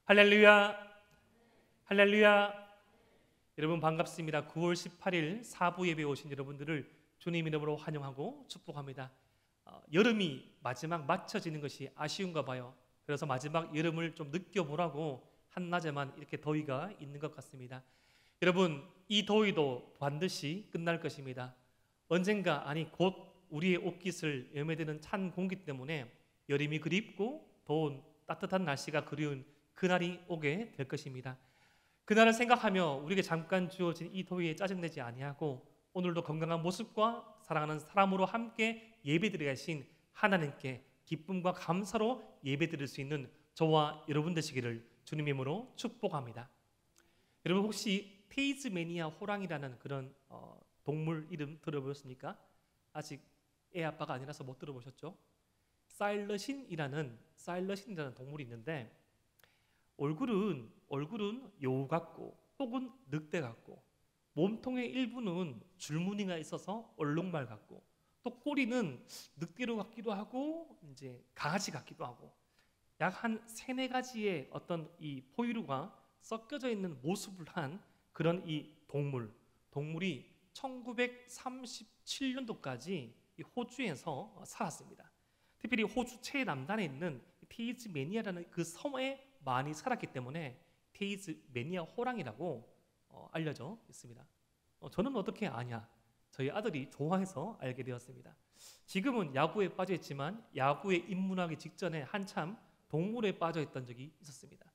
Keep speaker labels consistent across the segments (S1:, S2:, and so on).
S1: 할렐루야, 할렐루야. 여러분 반갑습니다. 9월 18일 사부 예배에 오신 여러분들을 주님 이름으로 환영하고 축복합니다. 여름이 마지막 맞춰지는 것이 아쉬운가 봐요. 그래서 마지막 여름을 좀 느껴보라고 한낮에만 이렇게 더위가 있는 것 같습니다. 여러분, 이 더위도 반드시 끝날 것입니다. 언젠가, 아니 곧 우리의 옷깃을 여며드는 찬 공기 때문에 여름이 그립고 더운 따뜻한 날씨가 그리운 그날이 오게 될 것입니다. 그날을 생각하며 우리에게 잠깐 주어진 이 더위에 짜증내지 아니하고 오늘도 건강한 모습과 사랑하는 사람으로 함께 예배드리게 하신 하나님께 기쁨과 감사로 예배드릴 수 있는 저와 여러분 되시기를 주님의 이름으로 축복합니다. 여러분 혹시 테이즈메니아 호랑이라는 그런 동물 이름 들어보셨습니까? 아직 애 아빠가 아니라서 못 들어보셨죠? 사일러신이라는 동물이 있는데 얼굴은 여우 같고 혹은 늑대 같고 몸통의 일부는 줄무늬가 있어서 얼룩말 같고 또 꼬리는 늑대로 같기도 하고 이제 강아지 같기도 하고 약 한 3-4가지의 어떤 이 포유류가 섞여져 있는 모습을 한 그런 이 동물이 1937년도까지 이 호주에서 살았습니다. 특별히 호주 최남단에 있는 테이즈메니아라는 그 섬에 많이 살았기 때문에 테이즈메니아 호랑이라고 알려져 있습니다. 저는 어떻게 아냐? 저희 아들이 좋아해서 알게 되었습니다. 지금은 야구에 빠져 있지만 야구에 입문하기 직전에 한참 동물에 빠져 있던 적이 있었습니다.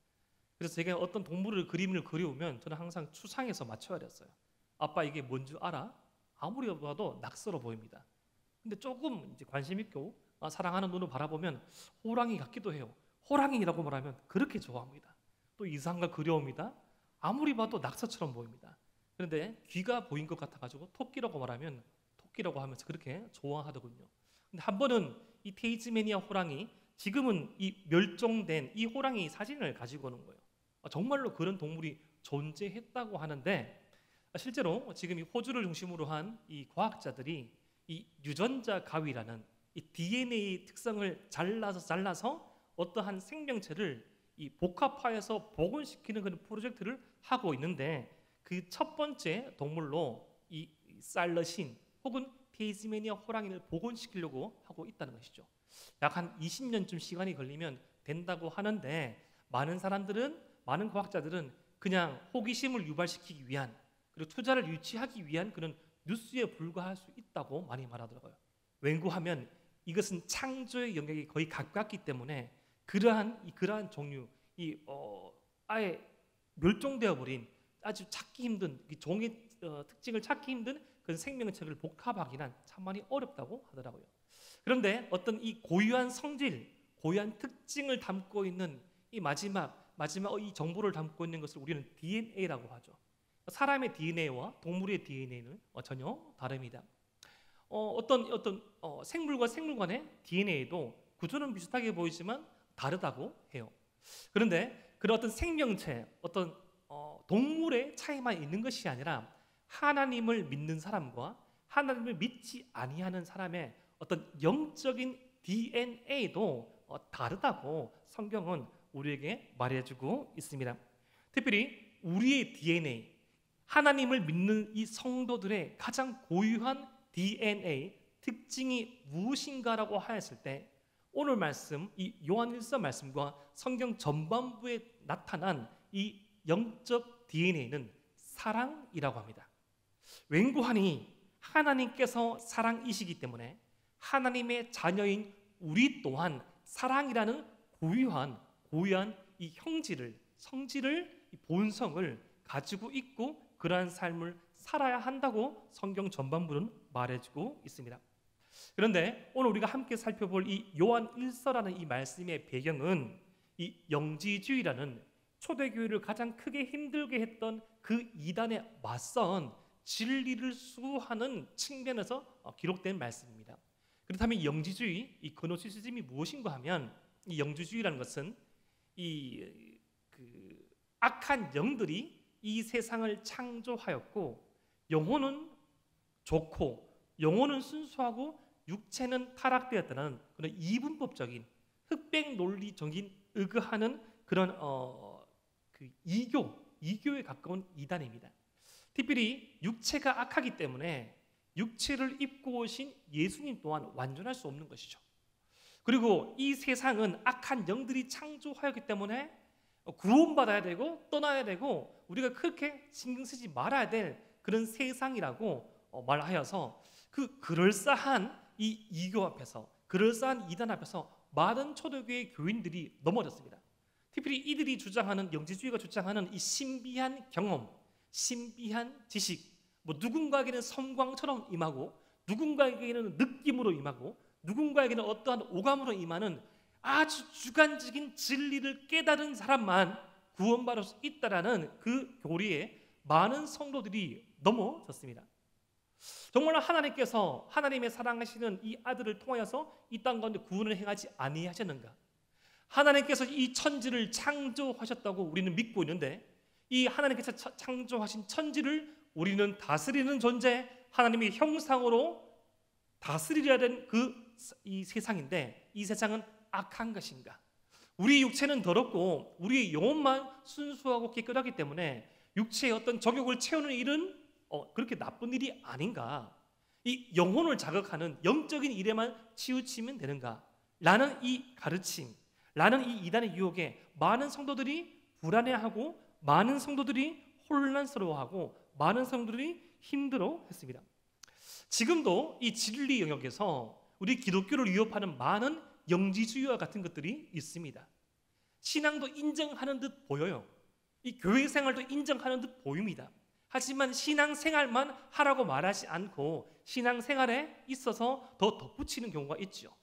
S1: 그래서 제가 어떤 동물을 그림을 그려오면 저는 항상 추상에서 맞춰야 됐어요. 아빠 이게 뭔지 알아? 아무리 봐도 낙서로 보입니다. 근데 조금 이제 관심 있고 사랑하는 눈으로 바라보면 호랑이 같기도 해요. 호랑이라고 말하면 그렇게 좋아합니다. 또 이상한 걸 그려옵니다. 아무리 봐도 낙서처럼 보입니다. 그런데 귀가 보인 것 같아가지고 토끼라고 말하면 토끼라고 하면서 그렇게 좋아하더군요. 근데 한 번은 이 테이즈메니아 호랑이, 지금은 이 멸종된 이 호랑이 사진을 가지고 오는 거예요. 정말로 그런 동물이 존재했다고 하는데 실제로 지금 이 호주를 중심으로 한 이 과학자들이 이 유전자 가위라는 이 DNA 특성을 잘라서 어떠한 생명체를 이 복합화해서 복원시키는 그런 프로젝트를 하고 있는데 그 첫 번째 동물로 이 살러신 혹은 테이즈메니아 호랑이를 복원시키려고 하고 있다는 것이죠. 약 한 20년쯤 시간이 걸리면 된다고 하는데 많은 과학자들은 그냥 호기심을 유발시키기 위한 그리고 투자를 유치하기 위한 그런 뉴스에 불과할 수 있다고 많이 말하더라고요. 왜냐하면 이것은 창조의 영역이 거의 가깝기 때문에 그러한 종류, 아예 멸종되어 버린 아주 찾기 힘든 종의 특징을 찾기 힘든 그런 생명체를 복합하기는 참 많이 어렵다고 하더라고요. 그런데 어떤 이 고유한 성질, 고유한 특징을 담고 있는 이 마지막 이 정보를 담고 있는 것을 우리는 DNA라고 하죠. 사람의 DNA와 동물의 DNA는 전혀 다릅니다. 어떤 생물과 생물 간의 DNA도 구조는 비슷하게 보이지만 다르다고 해요. 그런데 그런 어떤 생명체, 어떤 동물의 차이만 있는 것이 아니라 하나님을 믿는 사람과 하나님을 믿지 아니하는 사람의 어떤 영적인 DNA도 다르다고 성경은 우리에게 말해주고 있습니다. 특별히 우리의 DNA, 하나님을 믿는 이 성도들의 가장 고유한 DNA 특징이 무엇인가라고 하였을 때 오늘 말씀, 이 요한일서 말씀과 성경 전반부에 나타난 이 영적 DNA는 사랑이라고 합니다. 웬고하니 하나님께서 사랑이시기 때문에 하나님의 자녀인 우리 또한 사랑이라는 고유한 이 성질을, 이 본성을 가지고 있고 그러한 삶을 살아야 한다고 성경 전반부는 말해주고 있습니다. 그런데 오늘 우리가 함께 살펴볼 이 요한 1서라는 이 말씀의 배경은 이 영지주의라는 초대교회를 가장 크게 힘들게 했던 그 이단에 맞선 진리를 수호하는 측면에서 기록된 말씀입니다. 그렇다면 영지주의, 이 그노시시즘이 무엇인가 하면 이 영지주의라는 것은 악한 영들이 이 세상을 창조하였고 영혼은 좋고 영혼은 순수하고 육체는 타락되었다는 그런 이분법적인 흑백 논리적인 의거하는 그런 그 이교에 가까운 이단입니다. 특별히 육체가 악하기 때문에 육체를 입고 오신 예수님 또한 완전할 수 없는 것이죠. 그리고 이 세상은 악한 영들이 창조하였기 때문에 구원받아야 되고 떠나야 되고 우리가 그렇게 신경 쓰지 말아야 될 그런 세상이라고 말하여서 그 그럴싸한 이 이교 앞에서, 그럴싸한 이단 앞에서 많은 초대교회 교인들이 넘어졌습니다. 특별히 이들이 주장하는, 영지주의가 주장하는 이 신비한 경험, 신비한 지식, 누군가에게는 섬광처럼 임하고 누군가에게는 느낌으로 임하고 누군가에게는 어떠한 오감으로 임하는 아주 주관적인 진리를 깨달은 사람만 구원받을 수 있다라는 그 교리에 많은 성도들이 넘어졌습니다. 정말 하나님께서 하나님의 사랑하시는 이 아들을 통하여서 이 땅 가운데 구원을 행하지 아니하셨는가? 하나님께서 이 천지를 창조하셨다고 우리는 믿고 있는데 이 하나님께서 창조하신 천지를 우리는 다스리는 존재, 하나님의 형상으로 다스리려야 되는 이 세상인데 이 세상은 악한 것인가? 우리 육체는 더럽고 우리의 영혼만 순수하고 깨끗하기 때문에 육체의 어떤 정욕을 채우는 일은 그렇게 나쁜 일이 아닌가? 이 영혼을 자극하는 영적인 일에만 치우치면 되는가? 라는 이 가르침, 라는 이 이단의 유혹에 많은 성도들이 불안해하고 많은 성도들이 혼란스러워하고 많은 성도들이 힘들어했습니다. 지금도 이 진리 영역에서 우리 기독교를 위협하는 많은 영지주의와 같은 것들이 있습니다. 신앙도 인정하는 듯 보여요. 이 교회 생활도 인정하는 듯 보입니다. 하지만 신앙생활만 하라고 말하지 않고 신앙생활에 있어서 더 덧붙이는 경우가 있죠.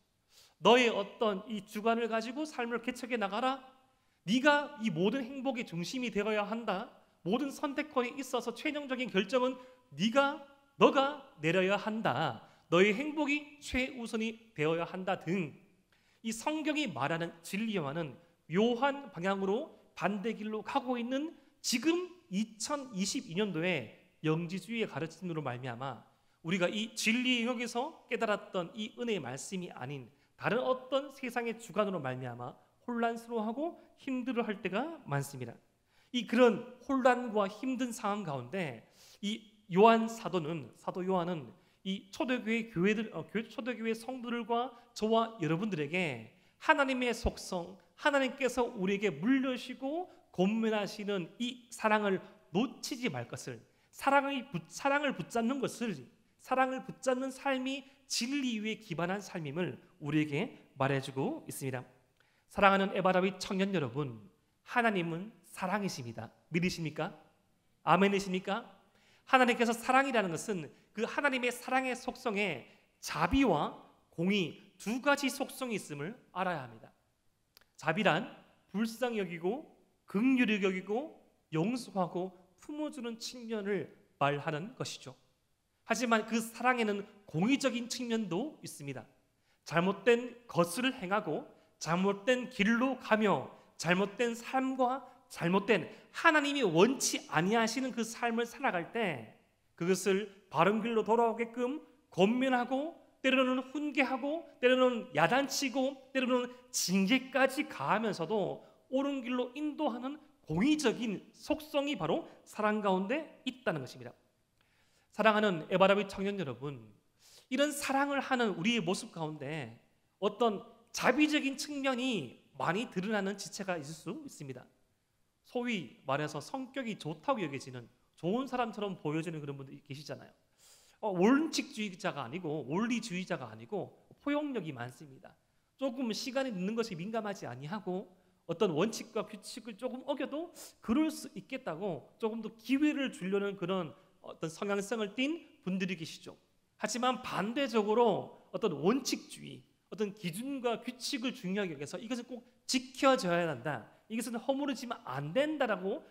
S1: 너의 어떤 이 주관을 가지고 삶을 개척해 나가라. 네가 이 모든 행복의 중심이 되어야 한다. 모든 선택권에 있어서 최종적인 결정은 너가 내려야 한다. 너의 행복이 최우선이 되어야 한다 등 이 성경이 말하는 진리와는 묘한 방향으로 반대길로 가고 있는 지금 2022년도에 영지주의의 가르침으로 말미암아 우리가 이 진리 영역에서 깨달았던 이 은혜의 말씀이 아닌 다른 어떤 세상의 주관으로 말미암아 혼란스러워하고 힘들어할 때가 많습니다. 이 그런 혼란과 힘든 상황 가운데 이 사도 요한은 이 초대교회 초대교회 성도들과 저와 여러분들에게 하나님의 속성, 하나님께서 우리에게 물려주시고 권면하시는 이 사랑을 놓치지 말 것을, 사랑을 붙잡는 것을, 사랑을 붙잡는 삶이 진리 위에 기반한 삶임을 우리에게 말해주고 있습니다. 사랑하는 에바라비 청년 여러분, 하나님은 사랑이십니다. 믿으십니까? 아멘이십니까? 하나님께서 사랑이라는 것은 그 하나님의 사랑의 속성에 자비와 공의 두 가지 속성이 있음을 알아야 합니다. 자비란 불쌍히 여기고 긍휼히 여기고 용서하고 품어주는 측면을 말하는 것이죠. 하지만 그 사랑에는 공의적인 측면도 있습니다. 잘못된 것을 행하고 잘못된 길로 가며 잘못된 삶과 잘못된 하나님이 원치 아니하시는 그 삶을 살아갈 때 그것을 바른 길로 돌아오게끔 권면하고 때로는 훈계하고 때로는 야단치고 때로는 징계까지 가하면서도 옳은 길로 인도하는 공의적인 속성이 바로 사랑 가운데 있다는 것입니다. 사랑하는 에바라비 청년 여러분, 이런 사랑을 하는 우리의 모습 가운데 어떤 자비적인 측면이 많이 드러나는 지체가 있을 수 있습니다. 소위 말해서 성격이 좋다고 여겨지는 좋은 사람처럼 보여지는 그런 분들이 계시잖아요. 원칙주의자가 아니고 원리주의자가 아니고 포용력이 많습니다. 조금 시간이 늦는 것이 민감하지 아니하고 어떤 원칙과 규칙을 조금 어겨도 그럴 수 있겠다고 조금 더 기회를 주려는 그런 어떤 성향성을 띤 분들이 계시죠. 하지만 반대적으로 어떤 원칙주의, 어떤 기준과 규칙을 중요하게 여겨서 이것을 꼭 지켜져야 한다. 이것은 허물어지면 안 된다라고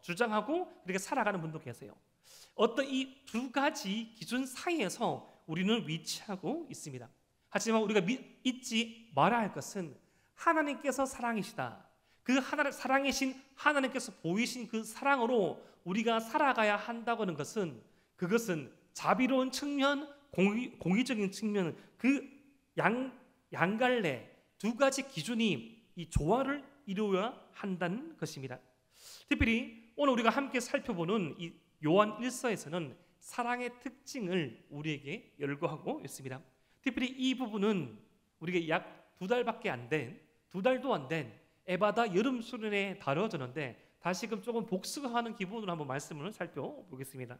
S1: 주장하고 그렇게 살아가는 분도 계세요. 어떤 이 두 가지 기준 사이에서 우리는 위치하고 있습니다. 하지만 우리가 잊지 말아야 할 것은 하나님께서 사랑이시다. 그 사랑이신 하나님께서 보이신 그 사랑으로 우리가 살아가야 한다고 하는 것은 그것은 자비로운 측면, 공의적인 측면 그 양갈래 두 가지 기준이 이 조화를 이루어야 한다는 것입니다. 특별히 오늘 우리가 함께 살펴보는 이 요한 1서에서는 사랑의 특징을 우리에게 열거하고 있습니다. 특별히 이 부분은 우리가 약 두 달도 안 된 에바다 여름 수련회에 다뤄졌는데 다시금 조금 복습하는 기분으로 한번 말씀을 살펴보겠습니다.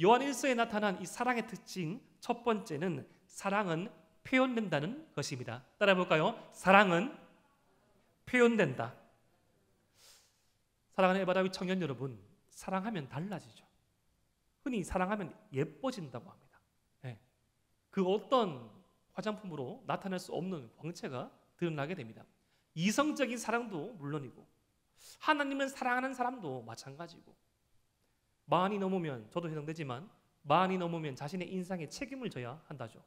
S1: 요한 1서에 나타난 이 사랑의 특징 첫 번째는 사랑은 표현된다는 것입니다. 따라해볼까요? 사랑은 표현된다. 사랑하는 에바다위 청년 여러분, 사랑하면 달라지죠. 흔히 사랑하면 예뻐진다고 합니다. 네. 그 어떤 화장품으로 나타낼 수 없는 광채가 드러나게 됩니다. 이성적인 사랑도 물론이고 하나님을 사랑하는 사람도 마찬가지고, 만이 넘으면, 저도 해당되지만 만이 넘으면 자신의 인상에 책임을 져야 한다죠.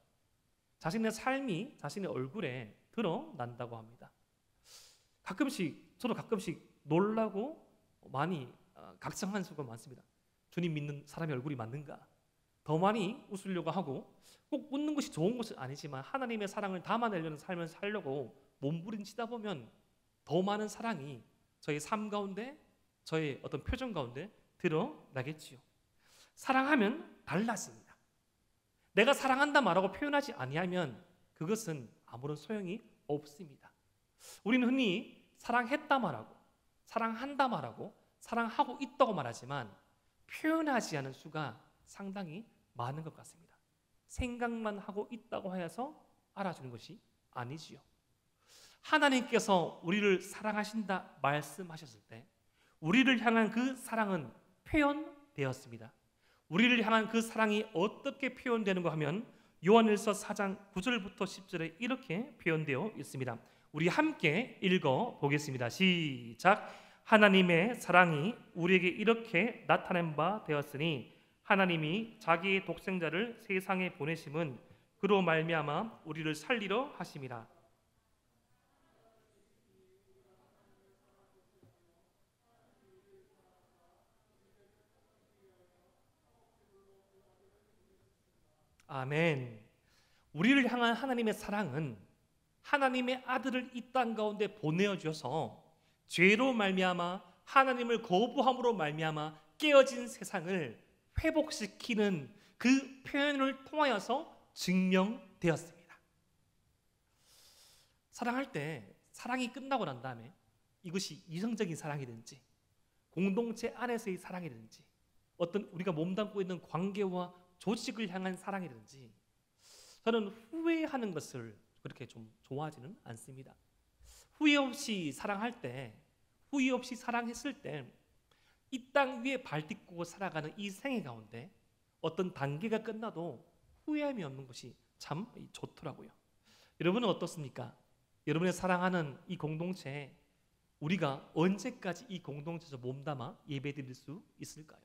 S1: 자신의 삶이 자신의 얼굴에 드러난다고 합니다. 저도 가끔씩 놀라고 많이 각성한 수가 많습니다. 주님 믿는 사람의 얼굴이 맞는가? 더 많이 웃으려고 하고, 꼭 웃는 것이 좋은 것은 아니지만 하나님의 사랑을 담아내려는 삶을 살려고 몸부림치다 보면 더 많은 사랑이 저의 삶 가운데, 저의 어떤 표정 가운데 드러나겠지요. 사랑하면 달라집니다. 내가 사랑한다 말하고 표현하지 아니하면 그것은 아무런 소용이 없습니다. 우리는 흔히 사랑했다 말하고, 사랑한다 말하고, 사랑하고 있다고 말하지만 표현하지 않은 수가 상당히 많은 것 같습니다. 생각만 하고 있다고 하여서 알아주는 것이 아니지요. 하나님께서 우리를 사랑하신다 말씀하셨을 때 우리를 향한 그 사랑은 표현되었습니다. 우리를 향한 그 사랑이 어떻게 표현되는가 하면 요한일서 4장 9절부터 10절에 이렇게 표현되어 있습니다. 우리 함께 읽어보겠습니다. 시작. 하나님의 사랑이 우리에게 이렇게 나타낸 바 되었으니 하나님이 자기의 독생자를 세상에 보내심은 그로 말미암아 우리를 살리려 하심이라. 아멘. 우리를 향한 하나님의 사랑은 하나님의 아들을 이 땅 가운데 보내어 주셔서 죄로 말미암아 하나님을 거부함으로 말미암아 깨어진 세상을 회복시키는 그 표현을 통하여서 증명되었습니다. 사랑할 때 사랑이 끝나고 난 다음에 이것이 이성적인 사랑이든지 공동체 안에서의 사랑이든지 어떤 우리가 몸담고 있는 관계와 조직을 향한 사랑이든지 저는 후회하는 것을 그렇게 좀 좋아하지는 않습니다. 후회 없이 사랑할 때, 후회 없이 사랑했을 때 이 땅 위에 발 딛고 살아가는 이 생애 가운데 어떤 단계가 끝나도 후회함이 없는 것이 참 좋더라고요. 여러분은 어떻습니까? 여러분의 사랑하는 이 공동체에 우리가 언제까지 이 공동체에서 몸담아 예배드릴 수 있을까요?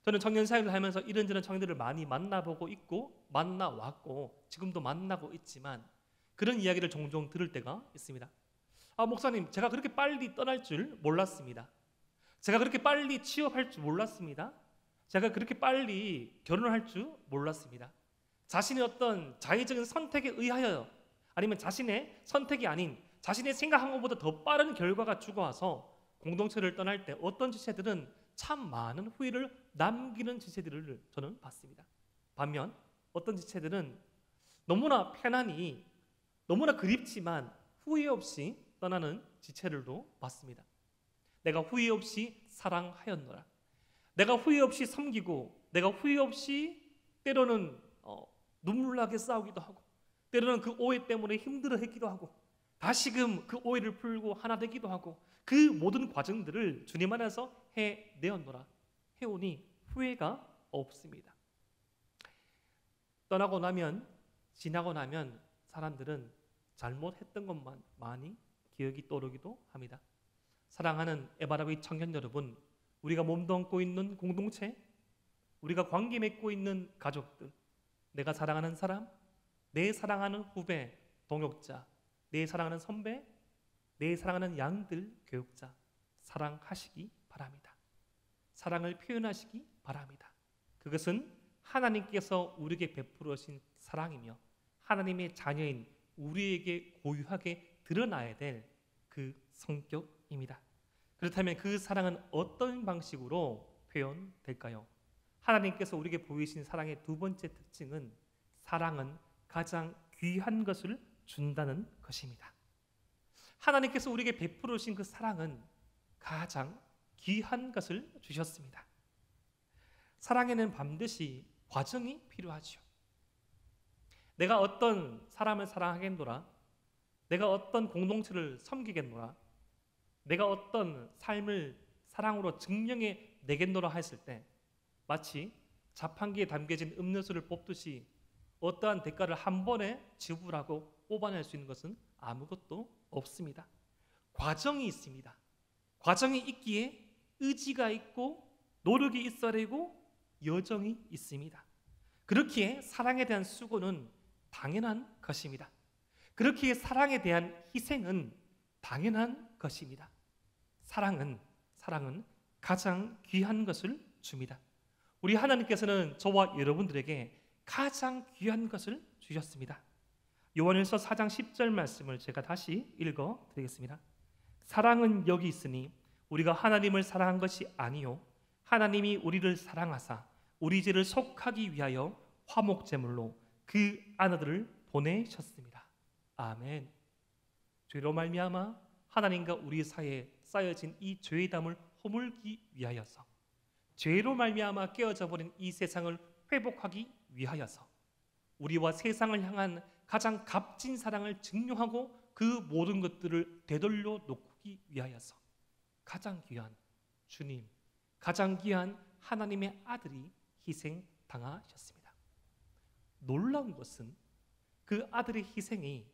S1: 저는 청년 사역을 하면서 이런저런 청년들을 많이 만나보고 있고 만나왔고 지금도 만나고 있지만 그런 이야기를 종종 들을 때가 있습니다. 목사님, 제가 그렇게 빨리 떠날 줄 몰랐습니다. 제가 그렇게 빨리 취업할 줄 몰랐습니다. 제가 그렇게 빨리 결혼할 줄 몰랐습니다. 자신의 어떤 자의적인 선택에 의하여 아니면 자신의 선택이 아닌 자신의 생각한 것보다 더 빠른 결과가 죽어와서 공동체를 떠날 때 어떤 지체들은 참 많은 후회를 남기는 지체들을 저는 봤습니다. 반면 어떤 지체들은 너무나 편안히 너무나 그립지만 후회 없이 떠나는 지체들도 봤습니다. 내가 후회 없이 사랑하였노라. 내가 후회 없이 섬기고 내가 후회 없이 때로는 눈물 나게 싸우기도 하고 때로는 그 오해 때문에 힘들어했기도 하고 다시금 그 오해를 풀고 하나 되기도 하고 그 모든 과정들을 주님 안에서 해내었노라. 해오니 후회가 없습니다. 떠나고 나면 지나고 나면 사람들은 잘못했던 것만 많이 기억이 떠오르기도 합니다. 사랑하는 에바라비 청년 여러분, 우리가 몸담고 있는 공동체, 우리가 관계 맺고 있는 가족들, 내가 사랑하는 사람, 내 사랑하는 후배, 동역자, 내 사랑하는 선배, 내 사랑하는 양들, 교육자 사랑하시기 바랍니다. 사랑을 표현하시기 바랍니다. 그것은 하나님께서 우리에게 베풀으신 사랑이며 하나님의 자녀인 우리에게 고유하게 드러나야 될 그 성격입니다. 그렇다면 그 사랑은 어떤 방식으로 표현될까요? 하나님께서 우리에게 보이신 사랑의 두 번째 특징은 사랑은 가장 귀한 것을 준다는 것입니다. 하나님께서 우리에게 베풀어 주신 그 사랑은 가장 귀한 것을 주셨습니다. 사랑에는 반드시 과정이 필요하죠. 내가 어떤 사람을 사랑하겠노라, 내가 어떤 공동체를 섬기겠노라, 내가 어떤 삶을 사랑으로 증명해 내겠노라 했을 때 마치 자판기에 담겨진 음료수를 뽑듯이 어떠한 대가를 한 번에 지불하고 뽑아낼 수 있는 것은 아무것도 없습니다. 과정이 있습니다. 과정이 있기에 의지가 있고 노력이 있어야 되고 여정이 있습니다. 그렇기에 사랑에 대한 수고는 당연한 것입니다. 그렇기에 사랑에 대한 희생은 당연한 것입니다. 사랑은 가장 귀한 것을 줍니다. 우리 하나님께서는 저와 여러분들에게 가장 귀한 것을 주셨습니다. 요한일서 4장 10절 말씀을 제가 다시 읽어 드리겠습니다. 사랑은 여기 있으니 우리가 하나님을 사랑한 것이 아니요 하나님이 우리를 사랑하사 우리 죄를 속하기 위하여 화목제물로 그 아들을 보내셨습니다. 아멘. 죄로 말미암아 하나님과 우리 사이에 쌓여진 이 죄의 담을 허물기 위하여서, 죄로 말미암아 깨어져 버린 이 세상을 회복하기 위하여서, 우리와 세상을 향한 가장 값진 사랑을 증명하고 그 모든 것들을 되돌려 놓기 위하여서 가장 귀한 주님, 가장 귀한 하나님의 아들이 희생당하셨습니다. 놀라운 것은 그 아들의 희생이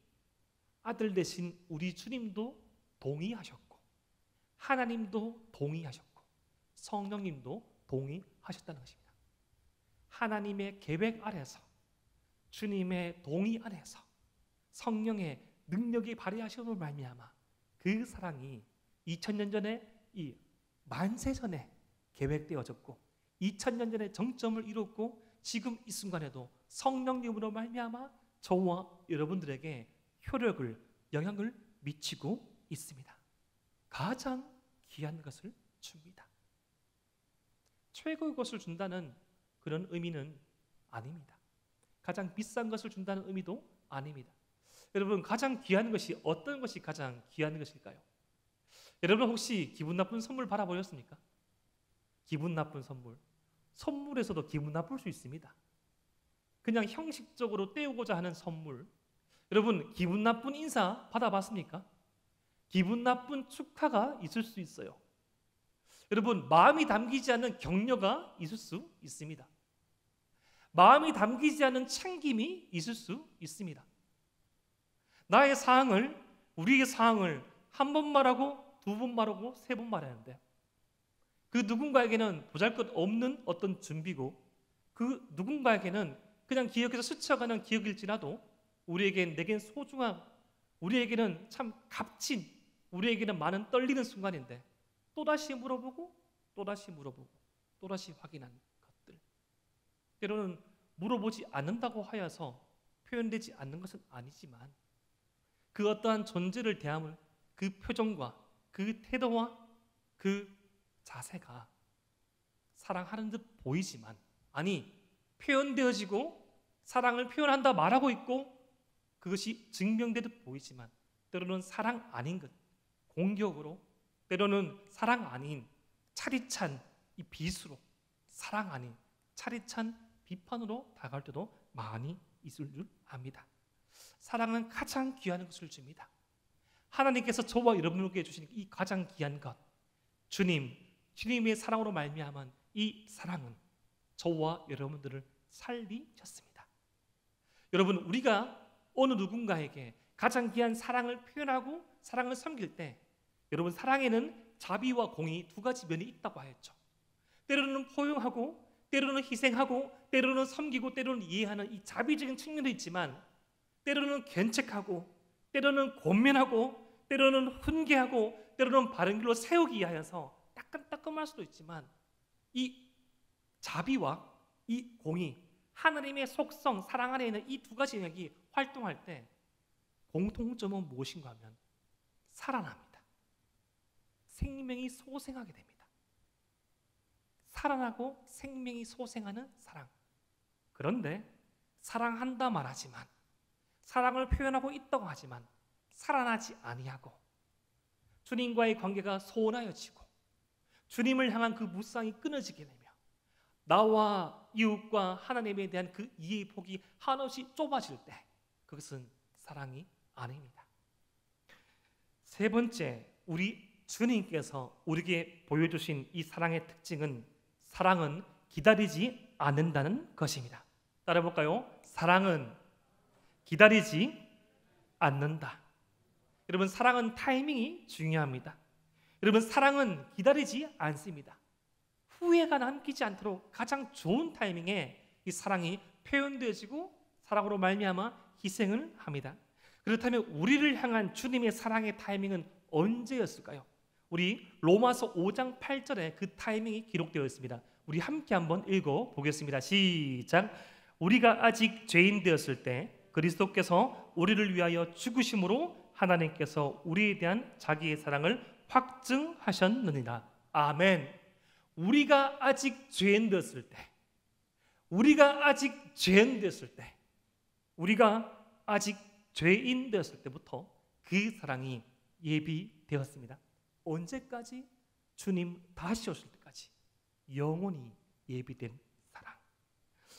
S1: 아들 대신 우리 주님도 동의하셨고 하나님도 동의하셨고 성령님도 동의하셨다는 것입니다. 하나님의 계획 아래서, 주님의 동의 안에서 성령의 능력이 발휘하심으로 말미암아 그 사랑이 2000년 전에 이 만세 전에 계획되어졌고 2000년 전에 정점을 이뤘고 지금 이 순간에도 성령님으로 말미암아 저와 여러분들에게 효력을, 영향을 미치고 있습니다. 가장 귀한 것을 줍니다. 최고의 것을 준다는 그런 의미는 아닙니다. 가장 비싼 것을 준다는 의미도 아닙니다. 여러분, 가장 귀한 것이 어떤 것이 가장 귀한 것일까요? 여러분 혹시 기분 나쁜 선물 받아보셨습니까? 기분 나쁜 선물. 선물에서도 기분 나쁠 수 있습니다. 그냥 형식적으로 때우고자 하는 선물. 여러분, 기분 나쁜 인사 받아봤습니까? 기분 나쁜 축하가 있을 수 있어요. 여러분, 마음이 담기지 않는 격려가 있을 수 있습니다. 마음이 담기지 않은 챙김이 있을 수 있습니다. 나의 사항을, 우리의 사항을 한 번 말하고 두 번 말하고 세 번 말하는데 그 누군가에게는 보잘것없는 어떤 준비고 그 누군가에게는 그냥 기억해서 스쳐가는 기억일지라도 우리에겐 내겐 소중한, 우리에게는 참 값진, 우리에게는 많은 떨리는 순간인데 또다시 물어보고 또다시 물어보고 또다시 확인하는 것들. 때로는 물어보지 않는다고 하여서 표현되지 않는 것은 아니지만 그 어떠한 존재를 대함을, 그 표정과 그 태도와 그 자세가 사랑하는 듯 보이지만, 아니 표현되어지고 사랑을 표현한다 말하고 있고 그것이 증명되듯 보이지만 때로는 사랑 아닌 것, 공격으로, 때로는 사랑 아닌 차디찬 이 빗으로, 사랑 아닌 차디찬 비판으로 다가올 때도 많이 있을 줄 압니다. 사랑은 가장 귀한 것을 줍니다. 하나님께서 저와 여러분에게 주신 이 가장 귀한 것, 주님의 사랑으로 말미암은 이 사랑은 저와 여러분들을 살리셨습니다. 여러분, 우리가 어느 누군가에게 가장 귀한 사랑을 표현하고 사랑을 섬길 때, 여러분, 사랑에는 자비와 공의 두 가지 면이 있다고 하였죠. 때로는 포용하고 때로는 희생하고 때로는 섬기고 때로는 이해하는 이 자비적인 측면도 있지만 때로는 견책하고 때로는 권면하고 때로는 훈계하고 때로는 바른 길로 세우기 위하여서 따끔따끔할 수도 있지만 이 자비와 이 공의, 하나님의 속성, 사랑 안에 있는 이 두 가지 영역이 활동할 때 공통점은 무엇인가 하면 살아납니다. 생명이 소생하게 됩니다. 살아나고 생명이 소생하는 사랑. 그런데 사랑한다 말하지만, 사랑을 표현하고 있다고 하지만 살아나지 아니하고 주님과의 관계가 소원하여지고 주님을 향한 그 무쌍이 끊어지게 되며 나와 이웃과 하나님에 대한 그 이해의 폭이 한없이 좁아질 때 그것은 사랑이 아닙니다. 세 번째, 우리 주님께서 우리에게 보여주신 이 사랑의 특징은 사랑은 기다리지 않는다는 것입니다. 따라해볼까요? 사랑은 기다리지 않는다. 여러분, 사랑은 타이밍이 중요합니다. 여러분, 사랑은 기다리지 않습니다. 후회가 남기지 않도록 가장 좋은 타이밍에 이 사랑이 표현되어지고 사랑으로 말미암아 희생을 합니다. 그렇다면 우리를 향한 주님의 사랑의 타이밍은 언제였을까요? 우리 로마서 5장 8절에 그 타이밍이 기록되어 있습니다. 우리 함께 한번 읽어보겠습니다. 시작. 우리가 아직 죄인 되었을 때 그리스도께서 우리를 위하여 죽으심으로 하나님께서 우리에 대한 자기의 사랑을 확증하셨느니라. 아멘. 우리가 아직 죄인 되었을 때, 우리가 아직 죄인 되었을 때, 우리가 아직 죄인 되었을 때부터 그 사랑이 예비되었습니다. 언제까지? 주님 다시 오실 때까지 영원히 예비된 사랑.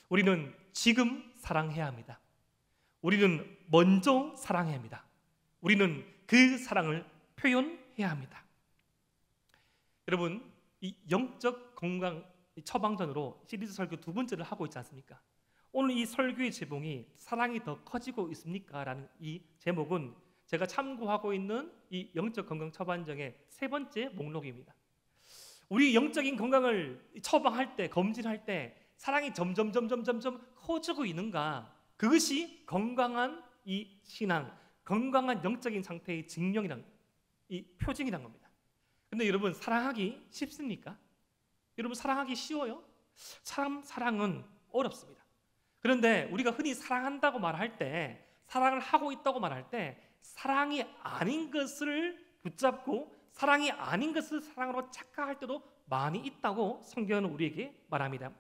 S1: 우리는 지금 사랑해야 합니다. 우리는 먼저 사랑해야 합니다. 우리는 그 사랑을 표현해야 합니다. 여러분, 이 영적 건강 처방전으로 시리즈 설교 두 번째를 하고 있지 않습니까? 오늘 이 설교의 제목이 사랑이 더 커지고 있습니까? 라는 이 제목은 제가 참고하고 있는 이 영적 건강 처방전의 세 번째 목록입니다. 우리 영적인 건강을 처방할 때, 검진할 때 사랑이 점점 커지고 있는가? 그것이 건강한 이 신앙, 건강한 영적인 상태의 증명이란, 이 표징이란 겁니다. 근데 여러분, 사랑하기 쉽습니까? 여러분, 사랑하기 쉬워요? 사랑은 어렵습니다. 그런데 우리가 흔히 사랑한다고 말할 때, 사랑을 하고 있다고 말할 때 사랑이 아닌 것을 붙잡고 사랑이 아닌 것을 사랑으로 착각할 때도 많이 있다고 성경은 우리에게 말합니다.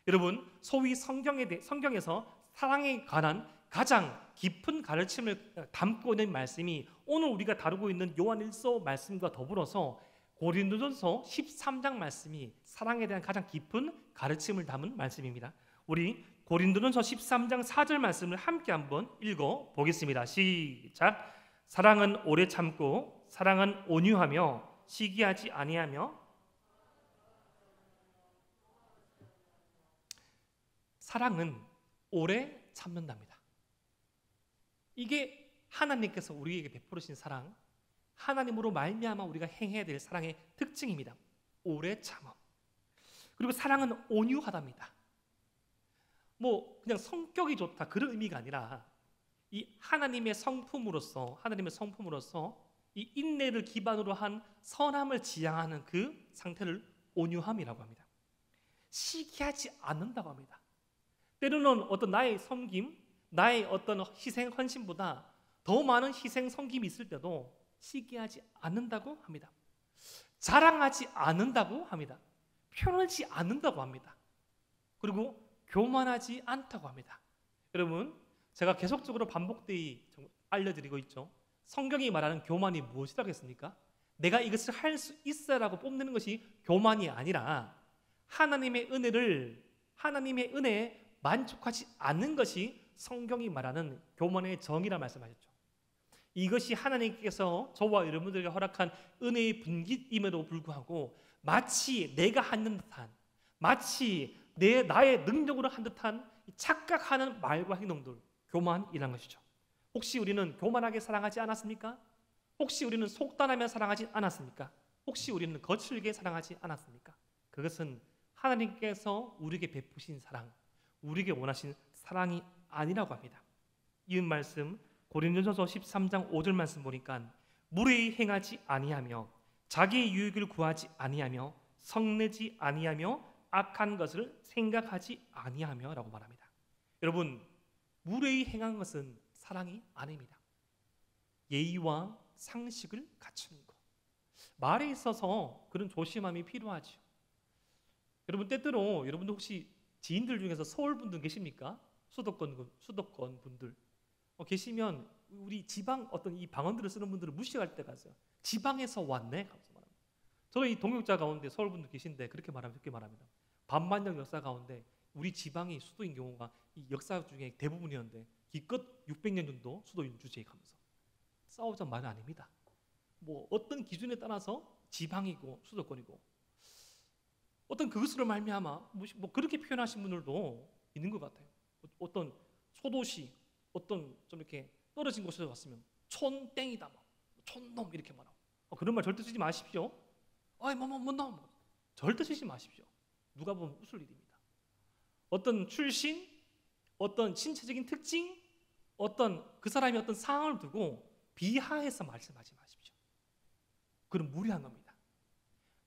S1: 여러분, 소위 성경에서 사랑에 관한 가장 깊은 가르침을 담고 있는 말씀이 오늘 우리가 다루고 있는 요한일서 말씀과 더불어서 고린도전서 13장 말씀이 사랑에 대한 가장 깊은 가르침을 담은 말씀입니다. 우리 고린도전서 13장 4절 말씀을 함께 한번 읽어보겠습니다. 시작. 사랑은 오래 참고 사랑은 온유하며 시기하지 아니하며 사랑은 오래 참는답니다. 이게 하나님께서 우리에게 베풀으신 사랑, 하나님으로 말미암아 우리가 행해야 될 사랑의 특징입니다. 오래 참음. 그리고 사랑은 온유하답니다. 뭐 그냥 성격이 좋다 그런 의미가 아니라 이 하나님의 성품으로서 이 인내를 기반으로 한 선함을 지향하는 그 상태를 온유함이라고 합니다. 시기하지 않는다고 합니다. 때로는 어떤 나의 섬김, 나의 어떤 희생 헌신보다 더 많은 희생 섬김이 있을 때도 시기하지 않는다고 합니다. 자랑하지 않는다고 합니다. 표현하지 않는다고 합니다. 그리고 교만하지 않다고 합니다. 여러분, 제가 계속적으로 반복되이 알려드리고 있죠. 성경이 말하는 교만이 무엇이라고 했습니까? 내가 이것을 할 수 있어라고 뽐내는 것이 교만이 아니라 하나님의 은혜에 만족하지 않는 것이 성경이 말하는 교만의 정의라 말씀하셨죠. 이것이 하나님께서 저와 여러분들에게 허락한 은혜의 분깃임에도 불구하고 마치 내가 하는 듯한, 마치 나의 능력으로 한 듯한 착각하는 말과 행동들, 교만이라는 것이죠. 혹시 우리는 교만하게 사랑하지 않았습니까? 혹시 우리는 속단하며 사랑하지 않았습니까? 혹시 우리는 거칠게 사랑하지 않았습니까? 그것은 하나님께서 우리에게 베푸신 사랑, 우리에게 원하신 사랑이 아니라고 합니다. 이 말씀 고린도전서 13장 5절 말씀 보니까 무례히 행하지 아니하며 자기의 유익을 구하지 아니하며 성내지 아니하며 악한 것을 생각하지 아니하며 라고 말합니다. 여러분, 무례히 행한 것은 사랑이 아닙니다. 예의와 상식을 갖추는 것, 말에 있어서 그런 조심함이 필요하죠. 여러분 때때로 여러분들 혹시 지인들 중에서 서울 분들 계십니까? 수도권 분들 계시면 우리 지방 어떤 이 방언들을 쓰는 분들을 무시할 때가 있어요. 지방에서 왔네? 하면서 말합니다. 저희 동역자 가운데 서울 분들 계신데 그렇게 말합니다. 반만년 역사 가운데 우리 지방이 수도인 경우가 이 역사 중에 대부분이었는데 기껏 600년 정도 수도인 주제하면서 싸우자는 말은 아닙니다. 뭐 어떤 기준에 따라서 지방이고 수도권이고 어떤 그것으로 말미암아 뭐 그렇게 표현하신 분들도 있는 것 같아요. 어떤 소도시, 어떤 좀 이렇게 떨어진 곳에서 왔으면 촌땡이다, 촌놈 이렇게 말하고 그런 말 절대 쓰지 마십시오. 아이 뭐놈 절대 쓰지 마십시오. 누가 보면 웃을 일입니다. 어떤 출신, 어떤 신체적인 특징, 어떤 그 사람이 어떤 상황을 두고 비하해서 말씀하지 마십시오. 그건 무리한 겁니다.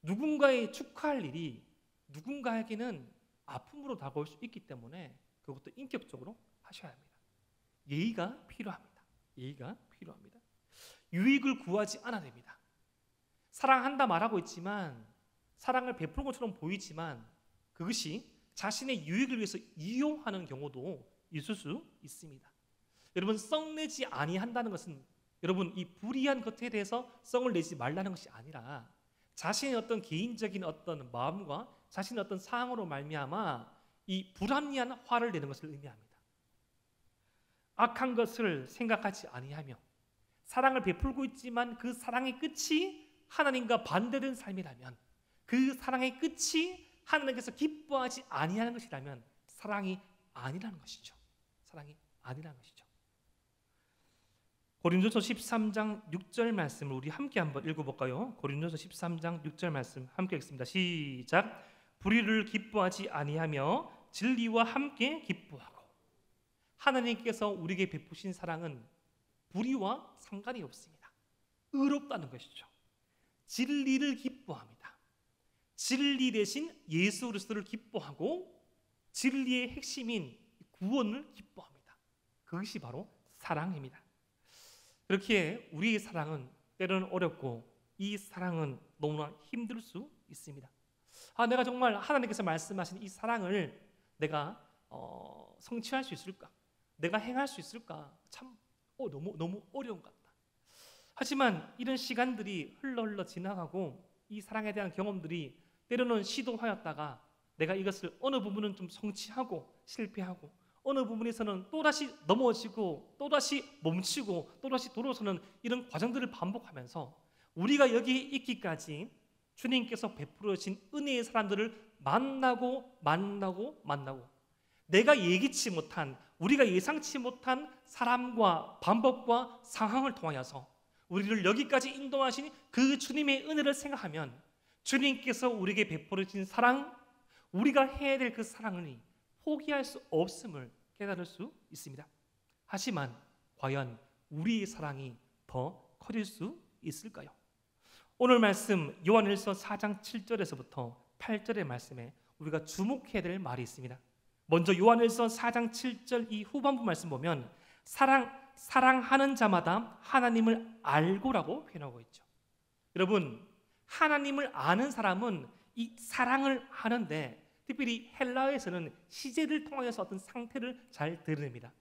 S1: 누군가의 축하할 일이 누군가에게는 아픔으로 다가올 수 있기 때문에 그것도 인격적으로 하셔야 합니다. 예의가 필요합니다. 예의가 필요합니다. 유익을 구하지 않아야 됩니다. 사랑한다 말하고 있지만 사랑을 베푸는 것처럼 보이지만 그것이 자신의 유익을 위해서 이용하는 경우도 있을 수 있습니다. 여러분 썩내지 아니한다는 것은 여러분 이 불의한 것에 대해서 썩을 내지 말라는 것이 아니라 자신의 어떤 개인적인 어떤 마음과 자신의 어떤 상황으로 말미암아 이 불합리한 화를 내는 것을 의미합니다. 악한 것을 생각하지 아니하며 사랑을 베풀고 있지만 그 사랑의 끝이 하나님과 반대된 삶이라면 그 사랑의 끝이 하나님께서 기뻐하지 아니하는 것이라면 사랑이 아니라는 것이죠. 사랑이 아니라는 것이죠. 고린도서 13장 6절 말씀을 우리 함께 한번 읽어볼까요? 고린도서 13장 6절 말씀 함께 읽습니다. 시작. 불의를 기뻐하지 아니하며 진리와 함께 기뻐하고. 하나님께서 우리에게 베푸신 사랑은 불의와 상관이 없습니다. 의롭다는 것이죠. 진리를 기뻐합니다. 진리 대신 예수 그리스도를 기뻐하고 진리의 핵심인 구원을 기뻐합니다. 그것이 바로 사랑입니다. 그렇기에 우리의 사랑은 때로는 어렵고 이 사랑은 너무나 힘들 수 있습니다. 내가 정말 하나님께서 말씀하신 이 사랑을 내가 성취할 수 있을까? 내가 행할 수 있을까? 참 너무 어려운 것 같다. 하지만 이런 시간들이 흘러 지나가고 이 사랑에 대한 경험들이 때로는 시도하였다가 내가 이것을 어느 부분은 좀 성취하고 실패하고 어느 부분에서는 또다시 넘어지고 또다시 멈추고 또다시 돌아서는 이런 과정들을 반복하면서 우리가 여기에 있기까지 주님께서 베풀어 주신 은혜의 사람들을 만나고 내가 예기치 못한 우리가 예상치 못한 사람과 방법과 상황을 통하여서 우리를 여기까지 인도하신 그 주님의 은혜를 생각하면 주님께서 우리에게 베풀어 주신 사랑, 우리가 해야 될 그 사랑을 포기할 수 없음을 깨달을 수 있습니다. 하지만 과연 우리의 사랑이 더 커질 수 있을까요? 오늘 말씀 요한일서 4장 7절에서부터 8절의 말씀에 우리가 주목해야 될 말이 있습니다. 먼저 요한일서 4장 7절 이 후반부 말씀 보면 사랑하는 자마다 하나님을 알고라고 표현하고 있죠. 여러분 하나님을 아는 사람은 이 사랑을 하는데 특별히 헬라어에서는 시제를 통하여서 어떤 상태를 잘 드러냅니다.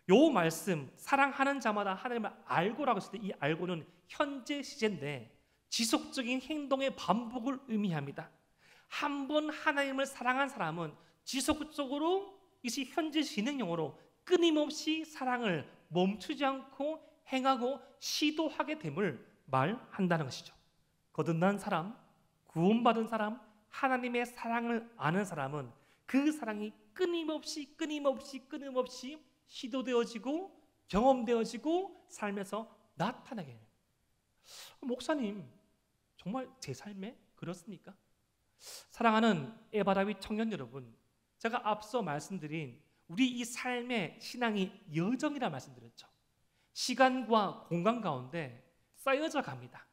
S1: 요 말씀 사랑하는 자마다 하나님을 알고라고 했을 때 이 알고는 현재 시제인데 지속적인 행동의 반복을 의미합니다. 한 번 하나님을 사랑한 사람은 지속적으로 이것이 현재 진행형으로 끊임없이 사랑을 멈추지 않고 행하고 시도하게 됨을 말한다는 것이죠. 거듭난 사람, 구원받은 사람, 하나님의 사랑을 아는 사람은 그 사랑이 끊임없이 시도되어지고 경험되어지고 삶에서 나타나게 해요. 목사님, 정말 제 삶에 그렇습니까? 사랑하는 에바다윗 청년 여러분, 제가 앞서 말씀드린 우리 이 삶의 신앙이 여정이라 말씀드렸죠. 시간과 공간 가운데 쌓여져 갑니다.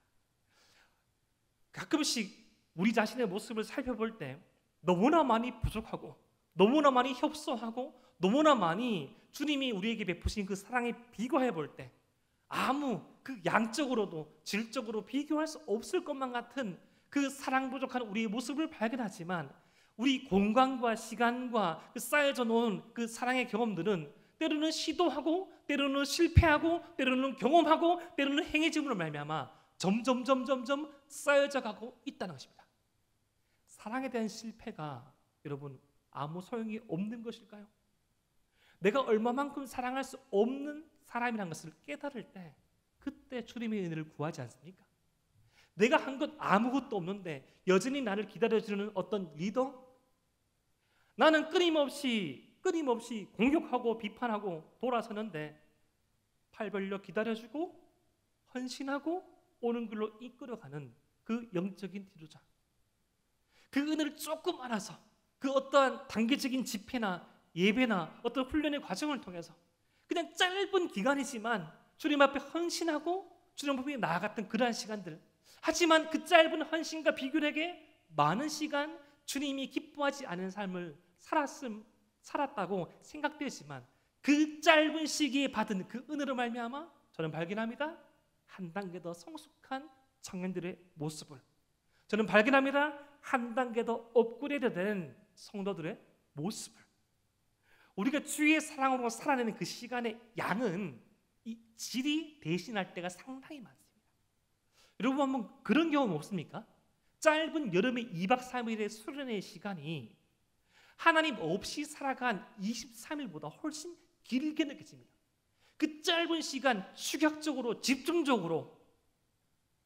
S1: 가끔씩 우리 자신의 모습을 살펴볼 때 너무나 많이 부족하고 너무나 많이 협소하고 너무나 많이 주님이 우리에게 베푸신 그 사랑에 비교해 볼 때 아무 그 양적으로도 질적으로 비교할 수 없을 것만 같은 그 사랑 부족한 우리의 모습을 발견하지만 우리 공간과 시간과 그 쌓여져 놓은 그 사랑의 경험들은 때로는 시도하고 때로는 실패하고 때로는 경험하고 때로는 행해짐으로 말미암아 점점 쌓여져 가고 있다는 것입니다. 사랑에 대한 실패가 여러분 아무 소용이 없는 것일까요? 내가 얼마만큼 사랑할 수 없는 사람이라는 것을 깨달을 때 그때 주님의 은혜를 구하지 않습니까? 내가 한 것 아무것도 없는데 여전히 나를 기다려주는 어떤 리더? 나는 끊임없이 공격하고 비판하고 돌아서는데 팔 벌려 기다려주고 헌신하고 오는 길로 이끌어가는 그 영적인 지도자, 그 은혜를 조금 알아서 그 어떠한 단계적인 집회나 예배나 어떤 훈련의 과정을 통해서 그냥 짧은 기간이지만 주님 앞에 헌신하고 주님 앞에 나아갔던 그러한 시간들, 하지만 그 짧은 헌신과 비교되게 많은 시간 주님이 기뻐하지 않은 삶을 살았다고 생각되지만 그 짧은 시기에 받은 그 은혜로 말미암아 저는 발견합니다. 한 단계 더 성숙한 청년들의 모습을, 저는 발견합니다. 한 단계 더 업그레이드된 성도들의 모습을. 우리가 주의 사랑으로 살아내는 그 시간의 양은 이 질이 대신할 때가 상당히 많습니다. 여러분 한번 그런 경험 없습니까? 짧은 여름의 2박 3일의 수련의 시간이 하나님 없이 살아간 23일보다 훨씬 길게 느껴집니다. 그 짧은 시간 추격적으로 집중적으로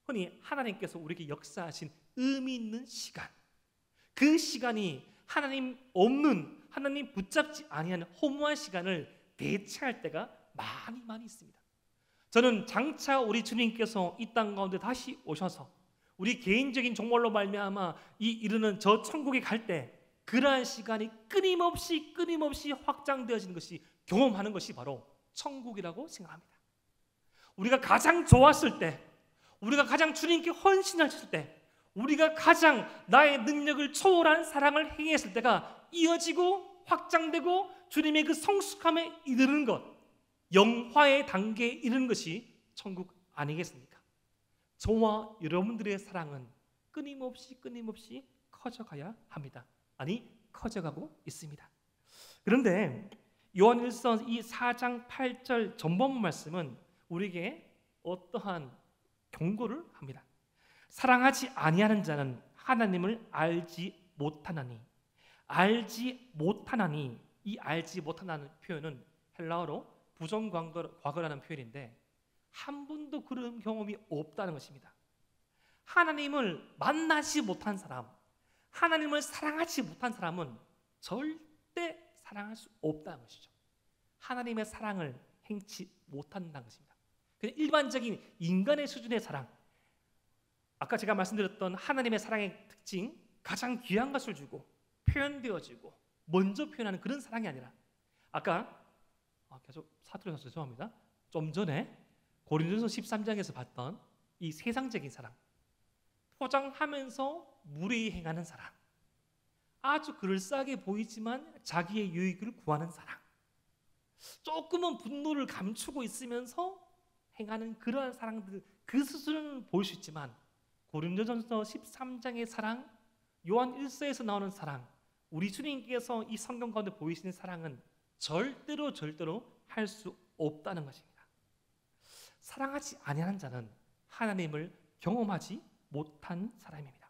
S1: 흔히 하나님께서 우리에게 역사하신 의미 있는 시간, 그 시간이 하나님 없는, 하나님 붙잡지 아니하는 허무한 시간을 대체할 때가 많이 있습니다. 저는 장차 우리 주님께서 이 땅 가운데 다시 오셔서 우리 개인적인 종말로 말미암아 이르는 저 천국에 갈 때 그러한 시간이 끊임없이 확장되어지는 것이, 경험하는 것이 바로 천국이라고 생각합니다. 우리가 가장 좋았을 때, 우리가 가장 주님께 헌신했을 때, 우리가 가장 나의 능력을 초월한 사랑을 행했을 때가 이어지고 확장되고 주님의 그 성숙함에 이르는 것, 영화의 단계에 이르는 것이 천국 아니겠습니까? 저와 여러분들의 사랑은 끊임없이 커져가야 합니다. 아니, 커져가고 있습니다. 그런데 요한일서 이 4장 8절 전반부 말씀은 우리에게 어떠한 경고를 합니다. 사랑하지 아니하는 자는 하나님을 알지 못하나니. 이 알지 못하나는 표현은 헬라어로 부정과거라는 표현인데 한 번도 그런 경험이 없다는 것입니다. 하나님을 만나지 못한 사람, 하나님을 사랑하지 못한 사람은 절대 사랑할 수 없다는 것이죠. 하나님의 사랑을 행치 못한다는 것입니다. 그냥 일반적인 인간의 수준의 사랑, 아까 제가 말씀드렸던 하나님의 사랑의 특징, 가장 귀한 것을 주고 표현되어지고 먼저 표현하는 그런 사랑이 아니라, 아까 계속 사투리가 죄송합니다. 좀 전에 고린도서 13장에서 봤던 이 세상적인 사랑, 포장하면서 무례히 행하는 사랑, 아주 그럴싸하게 보이지만 자기의 유익을 구하는 사랑, 조금은 분노를 감추고 있으면서 행하는 그러한 사랑들, 그 수준은 보일 수 있지만 고린도전서 13장의 사랑, 요한 1서에서 나오는 사랑, 우리 주님께서 이 성경 가운데 보이시는 사랑은 절대로 할 수 없다는 것입니다. 사랑하지 아니하는 자는 하나님을 경험하지 못한 사람입니다.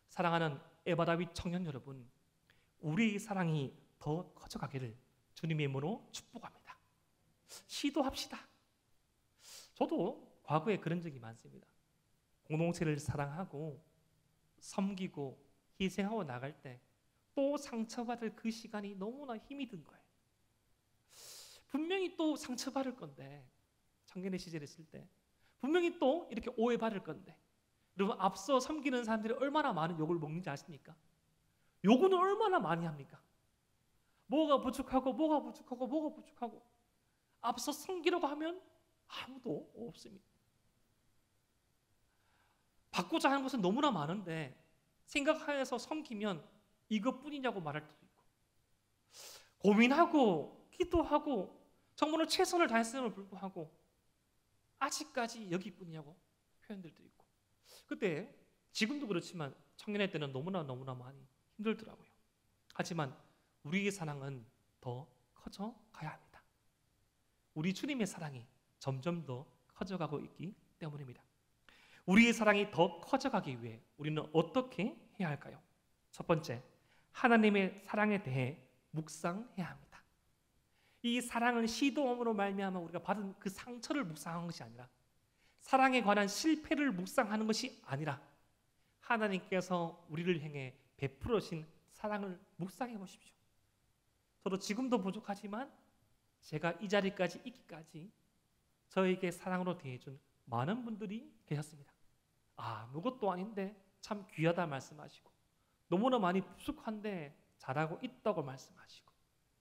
S1: 사랑하는 에바다윗 청년 여러분, 우리의 사랑이 더 커져가기를 주님의 이름으로 축복합니다. 시도합시다. 저도 과거에 그런 적이 많습니다. 공동체를 사랑하고 섬기고 희생하고 나갈 때 또 상처받을 그 시간이 너무나 힘이 든 거예요. 분명히 또 상처받을 건데, 청년의 시절에 있을 때 분명히 또 이렇게 오해받을 건데, 여러분 앞서 섬기는 사람들이 얼마나 많은 욕을 먹는지 아십니까? 요구는 얼마나 많이 합니까? 뭐가 부족하고 앞서 섬기려고 하면 아무도 없습니다. 받고자 하는 것은 너무나 많은데 생각하여서 섬기면 이것뿐이냐고 말할 때도 있고, 고민하고 기도하고 정말로 최선을 다했음을 불구하고 아직까지 여기뿐이냐고 표현들도 있고, 그때 지금도 그렇지만 청년의 때는 너무나 많이 힘들더라고요. 하지만 우리의 사랑은 더 커져 가야 합니다. 우리 주님의 사랑이 점점 더 커져가고 있기 때문입니다. 우리의 사랑이 더 커져가기 위해 우리는 어떻게 해야 할까요? 첫 번째, 하나님의 사랑에 대해 묵상해야 합니다. 이 사랑을 시도함으로 말미암아 우리가 받은 그 상처를 묵상하는 것이 아니라, 사랑에 관한 실패를 묵상하는 것이 아니라, 하나님께서 우리를 향해 베풀으신 사랑을 묵상해 보십시오. 저도 지금도 부족하지만 제가 이 자리까지 있기까지 저에게 사랑으로 대해준 많은 분들이 계셨습니다. 아무것도 아닌데 참 귀하다 말씀하시고, 너무나 많이 부족한데 잘하고 있다고 말씀하시고,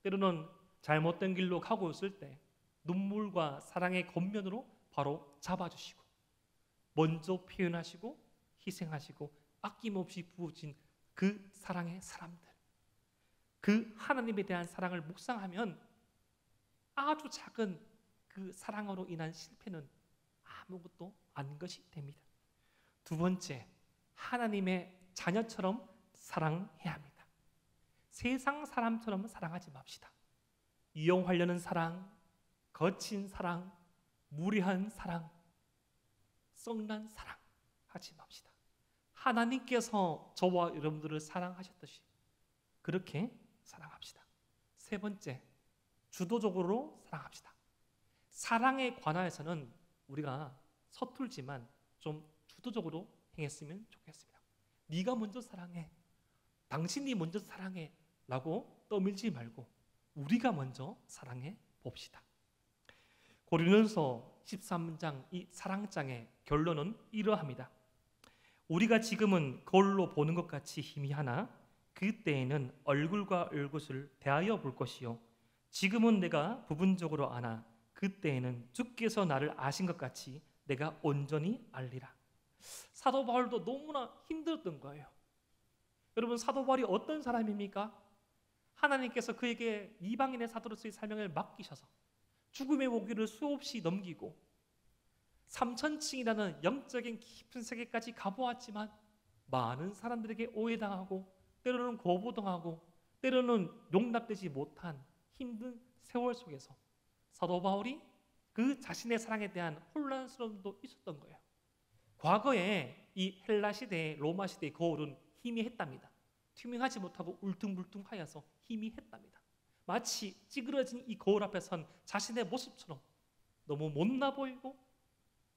S1: 때로는 잘못된 길로 가고 있을 때 눈물과 사랑의 겉면으로 바로 잡아주시고, 먼저 표현하시고 희생하시고 아낌없이 부어진 그 사랑의 사람들, 그 하나님에 대한 사랑을 묵상하면 아주 작은 그 사랑으로 인한 실패는 아무것도 아닌 것이 됩니다. 두 번째, 하나님의 자녀처럼 사랑해야 합니다. 세상 사람처럼 사랑하지 맙시다. 이용하려는 사랑, 거친 사랑, 무례한 사랑, 썩난 사랑 하지 맙시다. 하나님께서 저와 여러분들을 사랑하셨듯이 그렇게 사랑합시다. 세 번째, 주도적으로 사랑합시다. 사랑에 관하여서는 우리가 서툴지만 좀 주도적으로 행했으면 좋겠습니다. 네가 먼저 사랑해, 당신이 먼저 사랑해 라고 떠밀지 말고 우리가 먼저 사랑해 봅시다. 고린도전서 13장 이 사랑장의 결론은 이러합니다. 우리가 지금은 거울로 보는 것 같이 희미하나 그때에는 얼굴과 얼굴을 대하여 볼 것이요, 지금은 내가 부분적으로 아나 그때에는 주께서 나를 아신 것 같이 내가 온전히 알리라. 사도 바울도 너무나 힘들었던 거예요. 여러분, 사도 바울이 어떤 사람입니까? 하나님께서 그에게 이방인의 사도로서의 사명을 맡기셔서 죽음의 고기를 수없이 넘기고 3000층이라는 영적인 깊은 세계까지 가보았지만 많은 사람들에게 오해당하고 때로는 거부당하고 때로는 용납되지 못한 힘든 세월 속에서 사도 바울이 그 자신의 사랑에 대한 혼란스러움도 있었던 거예요. 과거에 이 헬라 시대, 로마 시대의 거울은 희미했답니다. 투명하지 못하고 울퉁불퉁하여서 희미했답니다. 마치 찌그러진 이 거울 앞에 선 자신의 모습처럼 너무 못나 보이고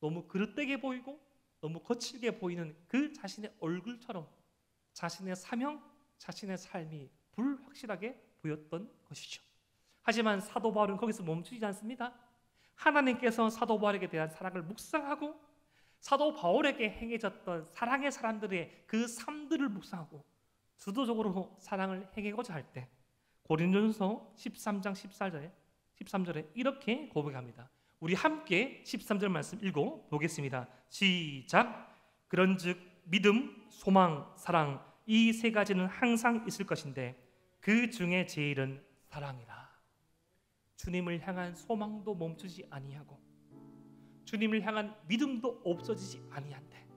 S1: 너무 그릇되게 보이고 너무 거칠게 보이는 그 자신의 얼굴처럼 자신의 사명, 자신의 삶이 불확실하게 보였던 것이죠. 하지만 사도 바울은 거기서 멈추지 않습니다. 하나님께서 사도 바울에게 대한 사랑을 묵상하고 사도 바울에게 행해졌던 사랑의 사람들의 그 삶들을 묵상하고 주도적으로 사랑을 행하고자 할 때 고린도전서 13장 13절에 이렇게 고백합니다. 우리 함께 13절 말씀 읽어 보겠습니다. 시작. 그런즉 믿음, 소망, 사랑 이 세 가지는 항상 있을 것인데 그 중에 제일은 사랑이라. 주님을 향한 소망도 멈추지 아니하고 주님을 향한 믿음도 없어지지 아니한데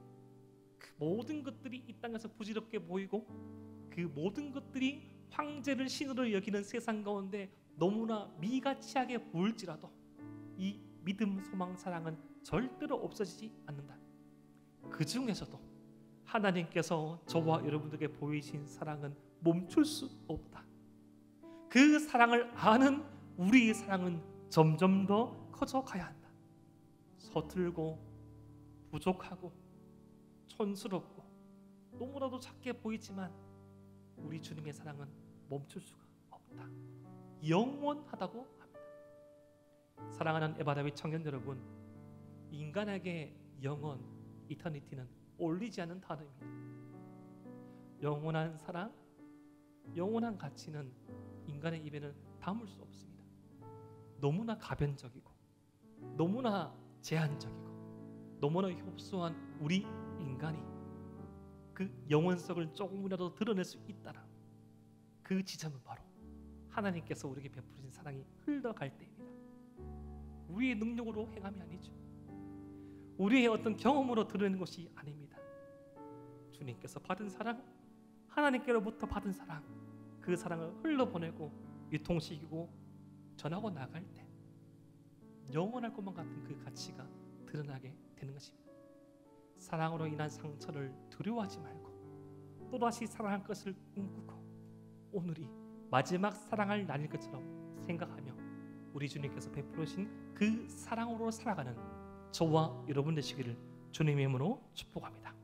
S1: 그 모든 것들이 이 땅에서 부질없게 보이고 그 모든 것들이 황제를 신으로 여기는 세상 가운데 너무나 미가치하게 보일지라도 이 믿음, 소망, 사랑은 절대로 없어지지 않는다. 그 중에서도 하나님께서 저와 여러분들에게 보이신 사랑은 멈출 수 없다. 그 사랑을 아는 우리의 사랑은 점점 더 커져가야 한다. 서툴고 부족하고 촌스럽고 너무나도 작게 보이지만 우리 주님의 사랑은 멈출 수가 없다. 영원하다고 합니다. 사랑하는 에바다윗 청년 여러분, 인간에게 영원, 이터니티는 어울리지 않는 단어입니다. 영원한 사랑, 영원한 가치는 인간의 입에는 담을 수 없습니다. 너무나 가변적이고 너무나 제한적이고 너무나 협소한 우리 인간이 그 영원성을 조금이라도 드러낼 수 있다라 그 지점은 바로 하나님께서 우리에게 베푸신 사랑이 흘러갈 때입니다. 우리의 능력으로 행함이 아니죠. 우리의 어떤 경험으로 드러내는 것이 아닙니다. 주님께서 받은 사랑, 하나님께로부터 받은 사랑, 그 사랑을 흘러보내고 유통시키고 전하고 나갈 때 영원할 것만 같은 그 가치가 드러나게 되는 것입니다. 사랑으로 인한 상처를 두려워하지 말고 또다시 사랑할 것을 꿈꾸고 오늘이 마지막 사랑할 날일 것처럼 생각하며 우리 주님께서 베풀으신 그 사랑으로 살아가는 저와 여러분 되시기를 주님의 이름으로 축복합니다.